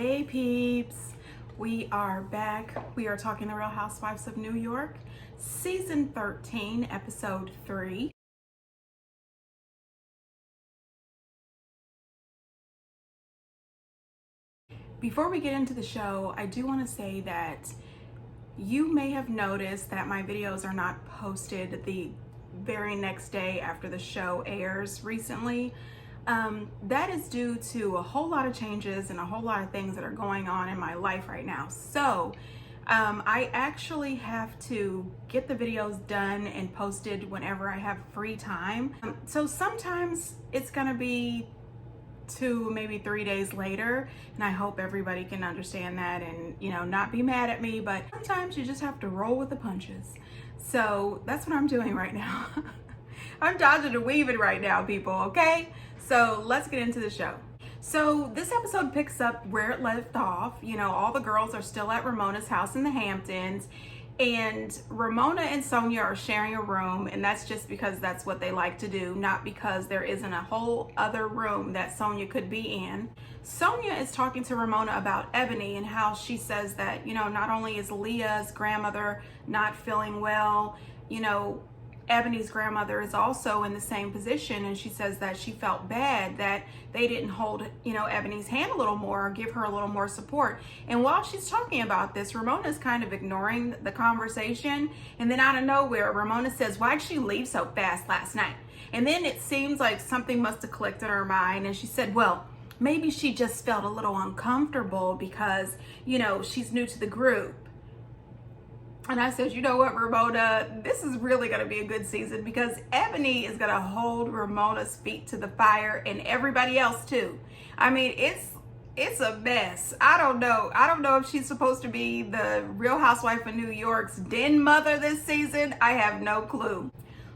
Hey peeps, we are back. We are talking The Real Housewives of New York, season 13, episode 3. Before we get into the show, I do want to say that you may have noticed that my videos are not posted the very next day after the show airs recently. That is due to a whole lot of changes and a whole lot of things that are going on in my life right now. So I actually have to get the videos done and posted whenever I have free time. So sometimes it's gonna be 2, maybe 3 days later, and I hope everybody can understand that and, you know, not be mad at me, but sometimes you just have to roll with the punches. So that's what I'm doing right now. I'm dodging and weaving right now, people, okay? So let's get into the show. So this episode picks up where it left off. You know, all the girls are still at Ramona's house in the Hamptons, and Ramona and Sonia are sharing a room, and that's just because that's what they like to do, not because there isn't a whole other room that Sonia could be in. Sonia is talking to Ramona about Ebony and how she says that, you know, not only is Leah's grandmother not feeling well, you know, Ebony's grandmother is also in the same position, and she says that she felt bad that they didn't hold, you know, Ebony's hand a little more or give her a little more support. And while she's talking about this, Ramona's kind of ignoring the conversation, and then out of nowhere, Ramona says, "Why'd she leave so fast last night?" And then it seems like something must have clicked in her mind, and she said, "Well, maybe she just felt a little uncomfortable because, you know, she's new to the group." And I said, you know what, Ramona, this is really going to be a good season because Ebony is going to hold Ramona's feet to the fire, and everybody else too. I mean, it's a mess. I don't know if she's supposed to be the Real Housewife of New York's den mother this season. I have no clue.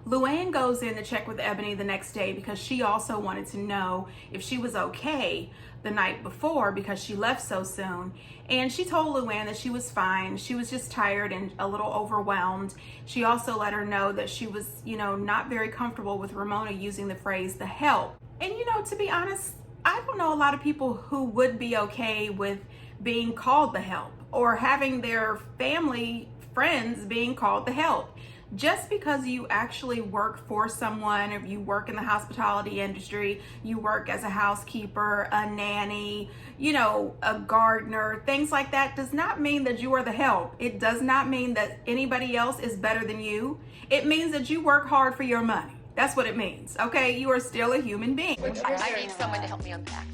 Luann goes in to check with Ebony the next day because she also wanted to know if she was okay the night before because she left so soon. And she told Luann that she was fine. She was just tired and a little overwhelmed. She also let her know that she was, you know, not very comfortable with Ramona using the phrase "the help." And, you know, to be honest, I don't know a lot of people who would be okay with being called the help or having their family friends being called the help. Just because you actually work for someone, if you work in the hospitality industry, you work as a housekeeper, a nanny, you know, a gardener, things like that, does not mean that you are the help. It does not mean that anybody else is better than you. It means that you work hard for your money. That's what it means, okay? You are still a human being. I need someone to help me unpack.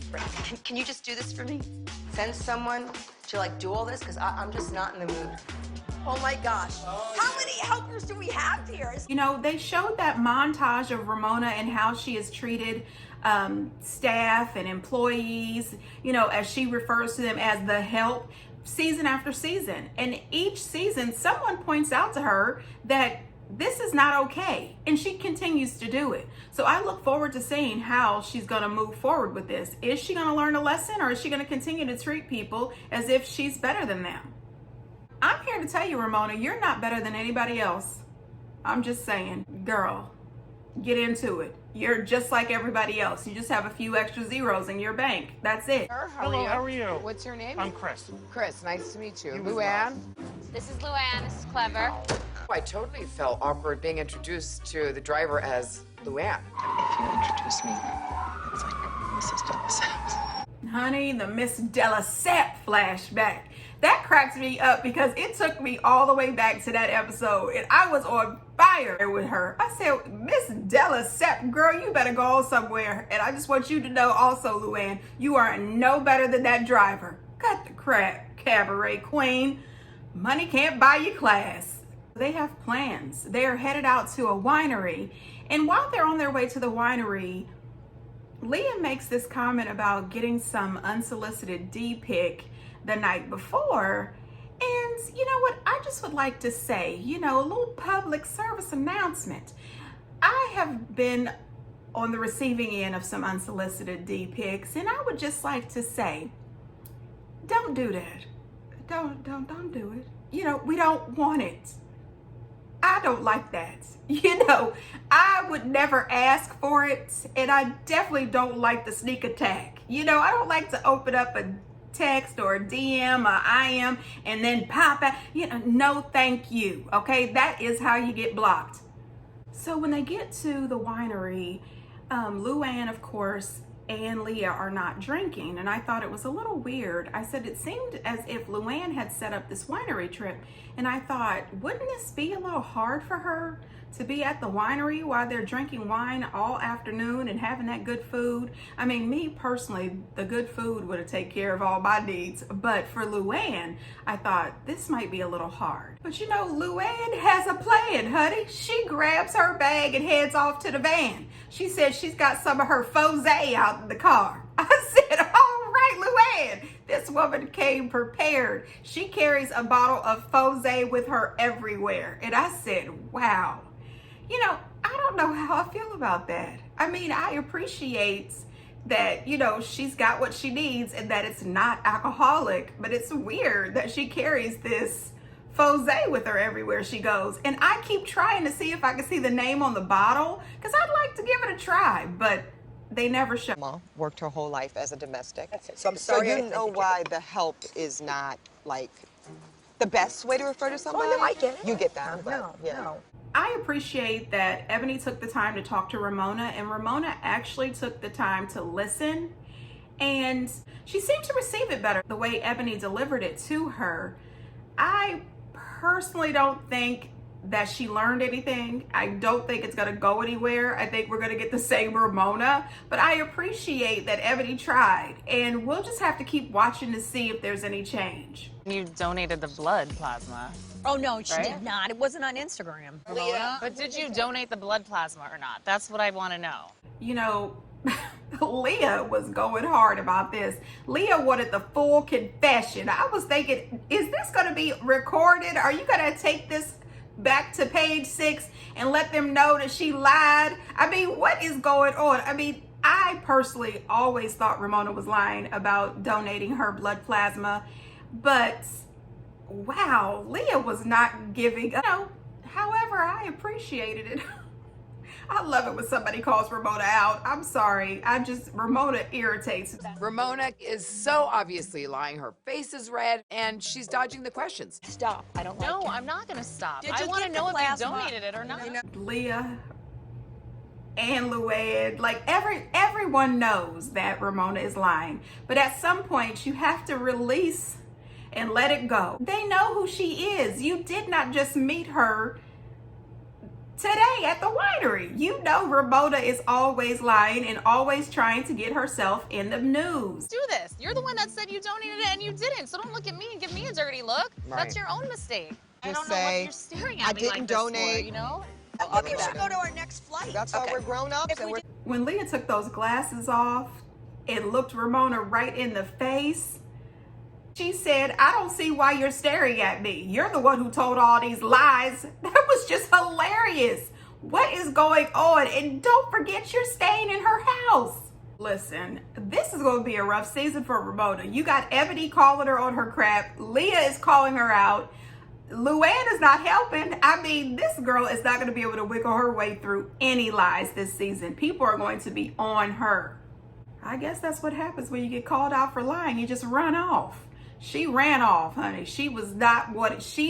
Can you just do this for me? Send someone to like do all this because I'm just not in the mood. Oh my gosh. How many helpers do we have here? You know, they showed that montage of Ramona and how she has treated staff and employees, you know, as she refers to them as the help, season after season. And each season, someone points out to her that this is not okay, and she continues to do it. So I look forward to seeing how she's going to move forward with this. Is she going to learn a lesson, or is she going to continue to treat people as if she's better than them? I'm here to tell you, Ramona, you're not better than anybody else. I'm just saying, girl, get into it. You're just like everybody else. You just have a few extra zeros in your bank. That's it. Hello, how are you? What's your name? I'm Chris. Chris, nice to meet you. You as Luann? This is Luann. This is Clever. I totally felt awkward being introduced to the driver as Luann. If you introduce me, it's like Mrs. Delisette. Honey, the Miss Delisette flashback. That cracks me up because it took me all the way back to that episode, and I was on fire with her. I said, "Miss Delisette, girl, you better go somewhere." And I just want you to know also, Luann, you are no better than that driver. Cut the crap, cabaret queen. Money can't buy you class. They have plans. They are headed out to a winery, and while they're on their way to the winery, Leah makes this comment about getting some unsolicited D-pic the night before. And you know what? I just would like to say, you know, a little public service announcement. I have been on the receiving end of some unsolicited D-pics, and I would just like to say, don't do that. Don't do it. You know, we don't want it. I don't like that. You know, I would never ask for it, and I definitely don't like the sneak attack. You know, I don't like to open up a text or DM or IM and then pop out. You know, no thank you, okay? That is how you get blocked. So when they get to the winery, Luann, of course, and Leah are not drinking, and I thought it was a little weird. I said it seemed as if Luann had set up this winery trip, and I thought, wouldn't this be a little hard for her to be at the winery while they're drinking wine all afternoon and having that good food? I mean, me personally, the good food would have taken care of all my needs, but for Luann, I thought this might be a little hard. But you know, Luann has a plan, honey. She grabs her bag and heads off to the van. She said she's got some of her Fosé out in the car. I said, all right, Luann. This woman came prepared. She carries a bottle of Fosé with her everywhere. And I said, wow. You know, I don't know how I feel about that. I mean, I appreciate that, you know, she's got what she needs and that it's not alcoholic, but it's weird that she carries this Fosé with her everywhere she goes. And I keep trying to see if I can see the name on the bottle because I'd like to give it a try, but they never show. Mama worked her whole life as a domestic. So I'm sorry. So you know why the help is not like the best way to refer to somebody? Oh, no, I get it. You get that. I'm glad. No, Yeah. no. I appreciate that Ebony took the time to talk to Ramona, and Ramona actually took the time to listen, and she seemed to receive it better the way Ebony delivered it to her. I personally don't think that she learned anything. I don't think it's gonna go anywhere. I think we're gonna get the same Ramona, but I appreciate that Ebony tried, and we'll just have to keep watching to see if there's any change. You donated the blood plasma. Oh, no, she Right? did not. It wasn't on Instagram. Leah, but did you donate the blood plasma or not? That's what I want to know. You know, Leah was going hard about this. Leah wanted the full confession. I was thinking, is this going to be recorded? Are you going to take this back to page 6 and let them know that she lied? I mean, what is going on? I mean, I personally always thought Ramona was lying about donating her blood plasma, but wow, Leah was not giving up. You know, however, I appreciated it. I love it when somebody calls Ramona out. I'm sorry. Ramona irritates. Ramona is so obviously lying. Her face is red and she's dodging the questions. Stop. I don't like No, it. I'm not going to stop. Did I you want to get the know if you plasma? donated it or not. Leah and Luann, like everyone knows that Ramona is lying. But at some point, you have to release and let it go. They know who she is. You did not just meet her today at the winery. You know Ramona is always lying and always trying to get herself in the news. Do this. You're the one that said you donated it and you didn't. So don't look at me and give me a dirty look. That's your own mistake. I Just don't know say, what you're staring at I me didn't like this donate. for, you know? I think we should go to our next flight. That's why we're grown ups and we're When Leah took those glasses off and looked Ramona right in the face, she said, I don't see why you're staring at me. You're the one who told all these lies. That was just hilarious. What is going on? And don't forget you're staying in her house. Listen, this is going to be a rough season for Ramona. You got Ebony calling her on her crap. Leah is calling her out. Luann is not helping. I mean, this girl is not going to be able to wiggle her way through any lies this season. People are going to be on her. I guess that's what happens when you get called out for lying. You just run off. She ran off, honey. She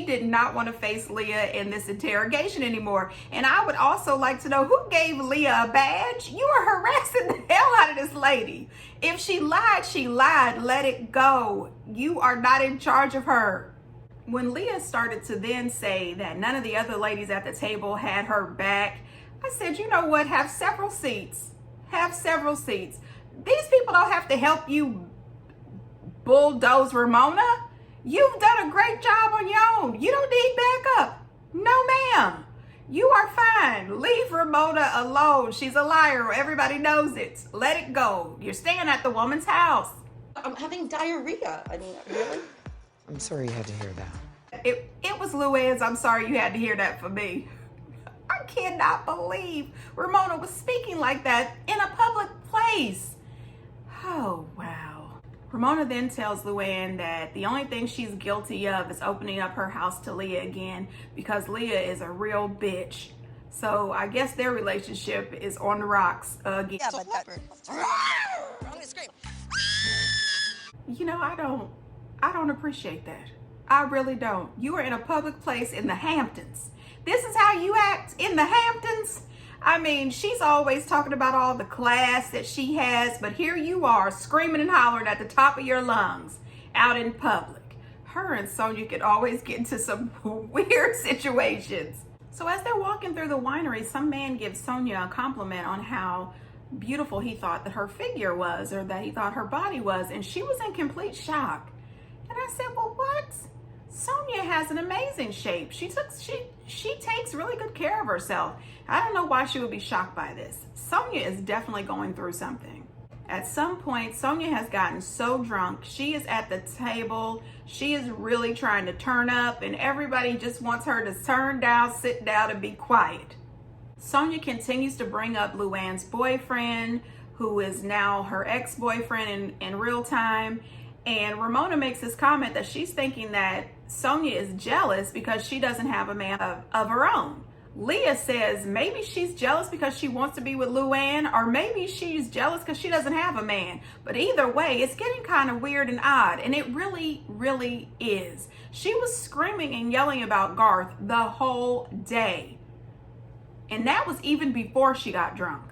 did not want to face Leah in this interrogation anymore. And I would also like to know who gave Leah a badge. You are harassing the hell out of this lady. If she lied, she lied. Let it go. You are not in charge of her. When Leah started to then say that none of the other ladies at the table had her back, I said, you know what? Have several seats. Have several seats. These people don't have to help you bulldoze Ramona. You've done a great job on your own. You don't need backup. No, ma'am. You are fine. Leave Ramona alone. She's a liar. Everybody knows it. Let it go. You're staying at the woman's house. I'm having diarrhea. I mean, really? I'm sorry you had to hear that. It was Luann's. I'm sorry you had to hear that from me. I cannot believe Ramona was speaking like that in a public place. Oh, wow. Ramona then tells Luann that the only thing she's guilty of is opening up her house to Leah again because Leah is a real bitch. So I guess their relationship is on the rocks again. Yeah, but that... I'm gonna scream. you know, I don't appreciate that. I really don't. You are in a public place in the Hamptons. This is how you act in the Hamptons? I mean, she's always talking about all the class that she has, but here you are screaming and hollering at the top of your lungs out in public. Her and Sonia could always get into some weird situations. So as they're walking through the winery, some man gives Sonia a compliment on how beautiful he thought that her figure was, or that he thought her body was, and she was in complete shock. And I said, well, what? Sonia has an amazing shape. She takes really good care of herself. I don't know why she would be shocked by this. Sonia is definitely going through something. At some point, Sonia has gotten so drunk. She is at the table. She is really trying to turn up, and everybody just wants her to turn down, sit down, and be quiet. Sonia continues to bring up Luann's boyfriend, who is now her ex-boyfriend in real time. And Ramona makes this comment that she's thinking that Sonia is jealous because she doesn't have a man of her own. Leah says maybe she's jealous because she wants to be with Luann, or maybe she's jealous because she doesn't have a man. But either way, it's getting kind of weird and odd, and it really, really is. She was screaming and yelling about Garth the whole day. And that was even before she got drunk.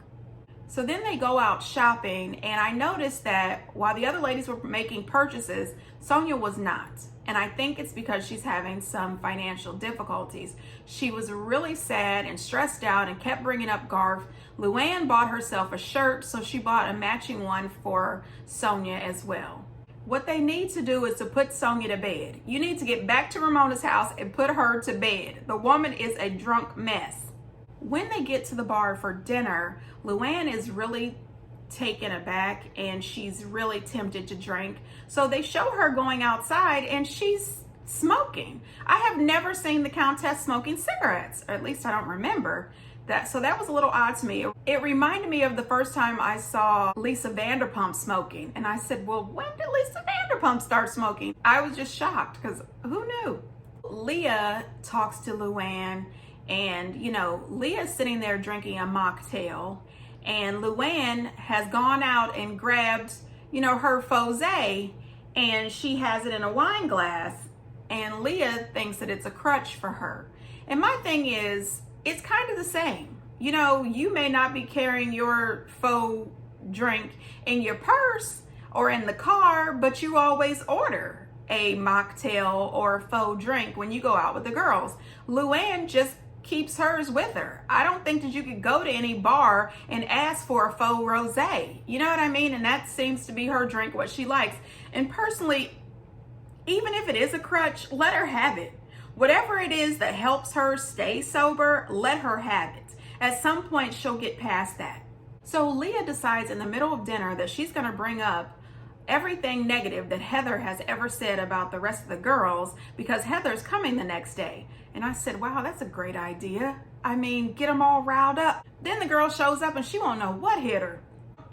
So then they go out shopping, and I noticed that while the other ladies were making purchases, Sonia was not. And I think it's because she's having some financial difficulties. She was really sad and stressed out and kept bringing up Garth. Luann bought herself a shirt, so she bought a matching one for Sonia as well. What they need to do is to put Sonia to bed. You need to get back to Ramona's house and put her to bed. The woman is a drunk mess. When they get to the bar for dinner, Luann is really taken aback and she's really tempted to drink. So they show her going outside and she's smoking. I have never seen the Countess smoking cigarettes, or at least I don't remember that. So that was a little odd to me. It reminded me of the first time I saw Lisa Vanderpump smoking. And I said, well, when did Lisa Vanderpump start smoking? I was just shocked because who knew? Leah talks to Luann. And, you know, Leah's sitting there drinking a mocktail, and Luann has gone out and grabbed, you know, her Fosé, and she has it in a wine glass, and Leah thinks that it's a crutch for her. And my thing is, it's kind of the same. You know, you may not be carrying your faux drink in your purse or in the car, but you always order a mocktail or a faux drink when you go out with the girls. Luann just keeps hers with her. I don't think that you could go to any bar and ask for a faux rosé. You know what I mean? And that seems to be her drink, what she likes. And personally, even if it is a crutch, let her have it. Whatever it is that helps her stay sober, let her have it. At some point, she'll get past that. So Leah decides in the middle of dinner that she's going to bring up everything negative that Heather has ever said about the rest of the girls, because Heather's coming the next day. And I said, wow, that's a great idea. I mean, get them all riled up. Then the girl shows up and she won't know what hit her.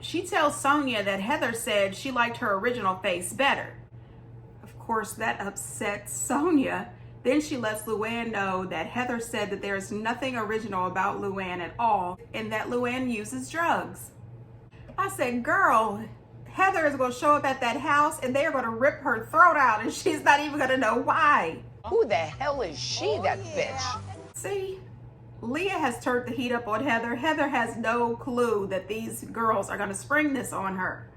She tells Sonia that Heather said she liked her original face better. Of course, that upsets Sonia. Then she lets Luann know that Heather said that there's nothing original about Luann at all, and that Luann uses drugs. I said, girl, Heather is going to show up at that house and they're going to rip her throat out, and she's not even going to know why. Who the hell is she, that bitch? See, Leah has turned the heat up on Heather. Heather has no clue that these girls are going to spring this on her.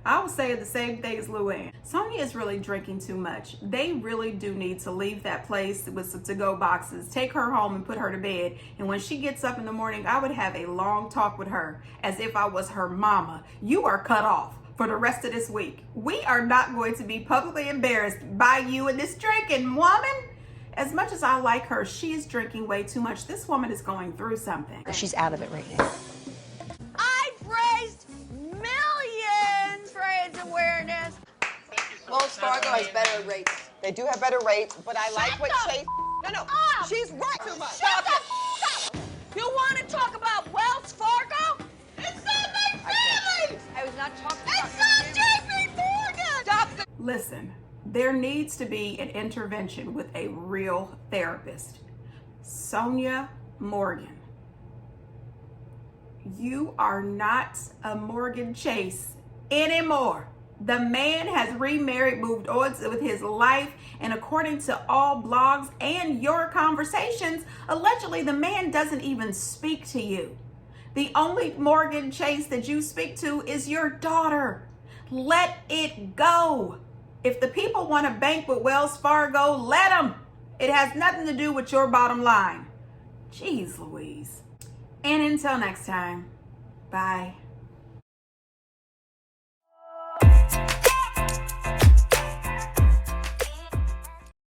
I will say the same thing as Luann. Sonia is really drinking too much. They really do need to leave that place with some to-go boxes, take her home and put her to bed. And when she gets up in the morning, I would have a long talk with her as if I was her mama. You are cut off for the rest of this week. We are not going to be publicly embarrassed by you and this drinking woman. As much as I like her, she is drinking way too much. This woman is going through something. She's out of it right now. I've raised millions for AIDS awareness. Wells Fargo has better rates. They do have better rates, but I like what Chase. No, she's right. Too much. Shut up! You want to talk about Wells Fargo? It's not my family! I was not talking It's not JP Morgan! Stop the... Listen, there needs to be an intervention with a real therapist. Sonia Morgan, you are not a Morgan Chase anymore. The man has remarried, moved on with his life, and according to all blogs and your conversations, allegedly the man doesn't even speak to you. The only Morgan Chase that you speak to is your daughter. Let it go. If the people want to bank with Wells Fargo, let them. It has nothing to do with your bottom line. Jeez Louise. And until next time, bye.